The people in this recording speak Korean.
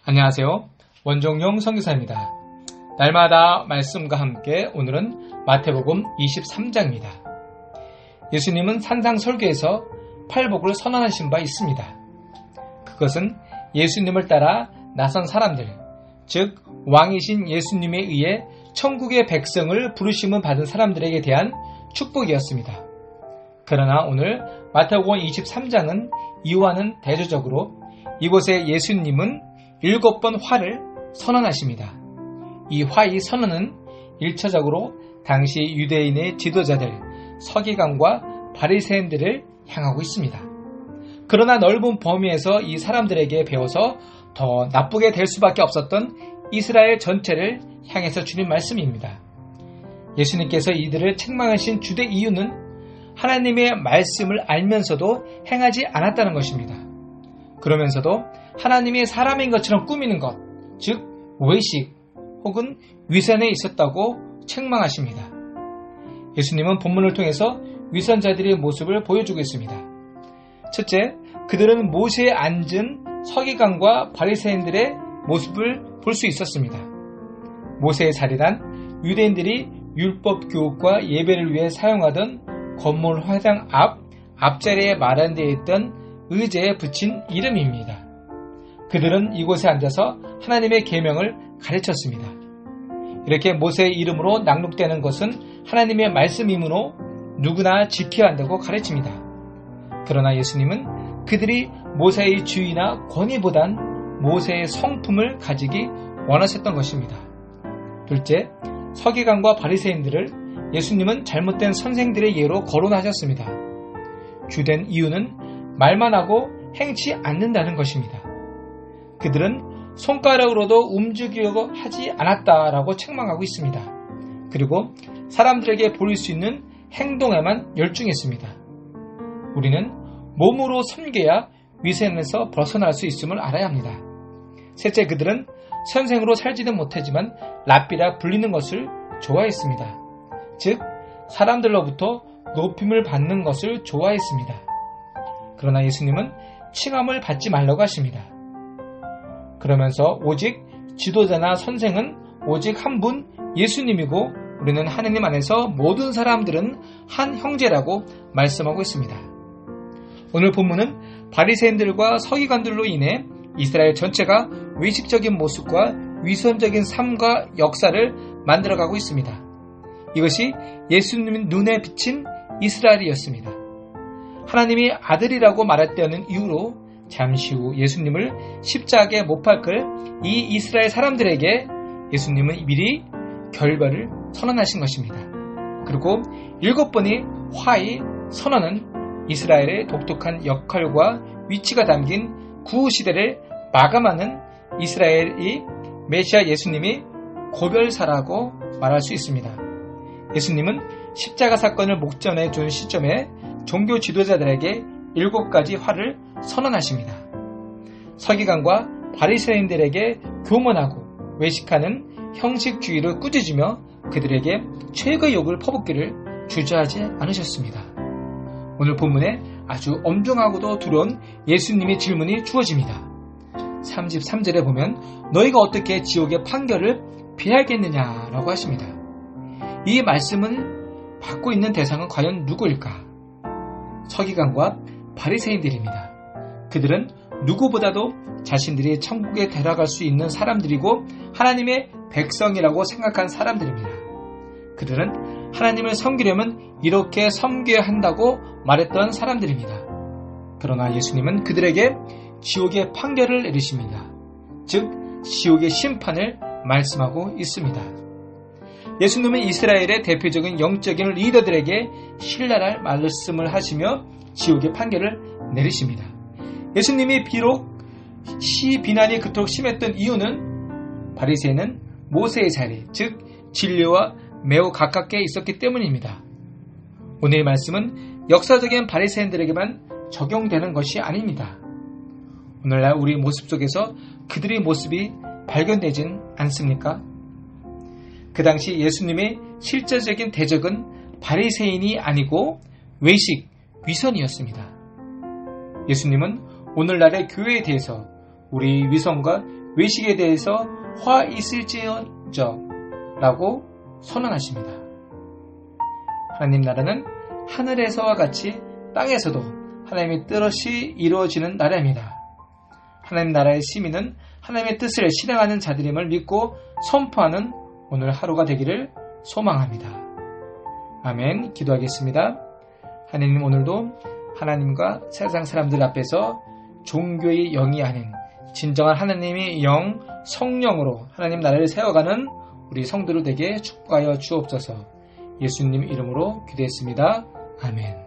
안녕하세요. 원종용 선교사입니다. 날마다 말씀과 함께 오늘은 마태복음 23장입니다. 예수님은 산상설교에서 팔복을 선언하신 바 있습니다. 그것은 예수님을 따라 나선 사람들, 즉 왕이신 예수님에 의해 천국의 백성을 부르심을 받은 사람들에게 대한 축복이었습니다. 그러나 오늘 마태복음 23장은 이와는 대조적으로 이곳에 예수님은 7번 화를 선언하십니다. 이 화의 선언은 1차적으로 당시 유대인의 지도자들, 서기관과 바리새인들을 향하고 있습니다. 그러나 넓은 범위에서 이 사람들에게 배워서 더 나쁘게 될 수밖에 없었던 이스라엘 전체를 향해서 주는 말씀입니다. 예수님께서 이들을 책망하신 주된 이유는 하나님의 말씀을 알면서도 행하지 않았다는 것입니다. 그러면서도 하나님이 사람인 것처럼 꾸미는 것, 즉 외식 혹은 위선에 있었다고 책망하십니다. 예수님은 본문을 통해서 위선자들의 모습을 보여주고 있습니다. 첫째, 그들은 모세에 앉은 서기관과 바리새인들의 모습을 볼 수 있었습니다. 모세의 자리란 유대인들이 율법 교육과 예배를 위해 사용하던 건물 회당 앞자리에 마련되어 있던 의제에 붙인 이름입니다. 그들은 이곳에 앉아서 하나님의 계명을 가르쳤습니다. 이렇게 모세의 이름으로 낭독되는 것은 하나님의 말씀이므로 누구나 지켜야 한다고 가르칩니다. 그러나 예수님은 그들이 모세의 주의나 권위보단 모세의 성품을 가지기 원하셨던 것입니다. 둘째, 서기관과 바리새인들을 예수님은 잘못된 선생들의 예로 거론하셨습니다. 주된 이유는 말만 하고 행치 않는다는 것입니다. 그들은 손가락으로도 움직이려고 하지 않았다라고 책망하고 있습니다. 그리고 사람들에게 보일 수 있는 행동에만 열중했습니다. 우리는 몸으로 섬겨야 위선에서 벗어날 수 있음을 알아야 합니다. 셋째, 그들은 선생으로 살지는 못하지만 랍비라 불리는 것을 좋아했습니다. 즉, 사람들로부터 높임을 받는 것을 좋아했습니다. 그러나 예수님은 칭함을 받지 말라고 하십니다. 그러면서 오직 지도자나 선생은 오직 한 분 예수님이고 우리는 하느님 안에서 모든 사람들은 한 형제라고 말씀하고 있습니다. 오늘 본문은 바리새인들과 서기관들로 인해 이스라엘 전체가 외식적인 모습과 위선적인 삶과 역사를 만들어가고 있습니다. 이것이 예수님 눈에 비친 이스라엘이었습니다. 하나님이 아들이라고 말했다는 이유로 잠시 후 예수님을 십자가에 못 박을 이 이스라엘 사람들에게 예수님은 미리 결별을 선언하신 것입니다. 그리고 7번의 화의 선언은 이스라엘의 독특한 역할과 위치가 담긴 구시대를 마감하는 이스라엘의 메시아 예수님이 고별사라고 말할 수 있습니다. 예수님은 십자가 사건을 목전에 준 시점에 종교 지도자들에게 7가지 화를 선언하십니다. 서기관과 바리새인들에게 교만하고 외식하는 형식주의를 꾸짖으며 그들에게 최고의 욕을 퍼붓기를 주저하지 않으셨습니다. 오늘 본문에 아주 엄중하고도 두려운 예수님의 질문이 주어집니다. 33절에 보면 너희가 어떻게 지옥의 판결을 피하겠느냐라고 하십니다. 이 말씀은 받고 있는 대상은 과연 누구일까? 서기관과 바리새인들입니다. 그들은 누구보다도 자신들이 천국에 데려갈 수 있는 사람들이고 하나님의 백성이라고 생각한 사람들입니다. 그들은 하나님을 섬기려면 이렇게 섬겨야 한다고 말했던 사람들입니다. 그러나 예수님은 그들에게 지옥의 판결을 내리십니다. 즉 지옥의 심판을 말씀하고 있습니다. 예수님은 이스라엘의 대표적인 영적인 리더들에게 신랄할 말씀을 하시며 지옥의 판결을 내리십니다. 예수님이 비록 비난이 그토록 심했던 이유는 바리새인은 모세의 자리, 즉 진리와 매우 가깝게 있었기 때문입니다. 오늘의 말씀은 역사적인 바리새인들에게만 적용되는 것이 아닙니다. 오늘날 우리 모습 속에서 그들의 모습이 발견되진 않습니까? 그 당시 예수님의 실제적인 대적은 바리새인이 아니고 외식, 위선이었습니다. 예수님은 오늘날의 교회에 대해서 우리 위선과 외식에 대해서 화 있을지어져 라고 선언하십니다. 하나님 나라는 하늘에서와 같이 땅에서도 하나님의 뜻이 이루어지는 나라입니다. 하나님 나라의 시민은 하나님의 뜻을 실행하는 자들임을 믿고 선포하는 오늘 하루가 되기를 소망합니다. 아멘. 기도하겠습니다. 하나님, 오늘도 하나님과 세상 사람들 앞에서 종교의 영이 아닌 진정한 하나님의 영, 성령으로 하나님 나라를 세워가는 우리 성도들 되게 축복하여 주옵소서. 예수님 이름으로 기도했습니다. 아멘.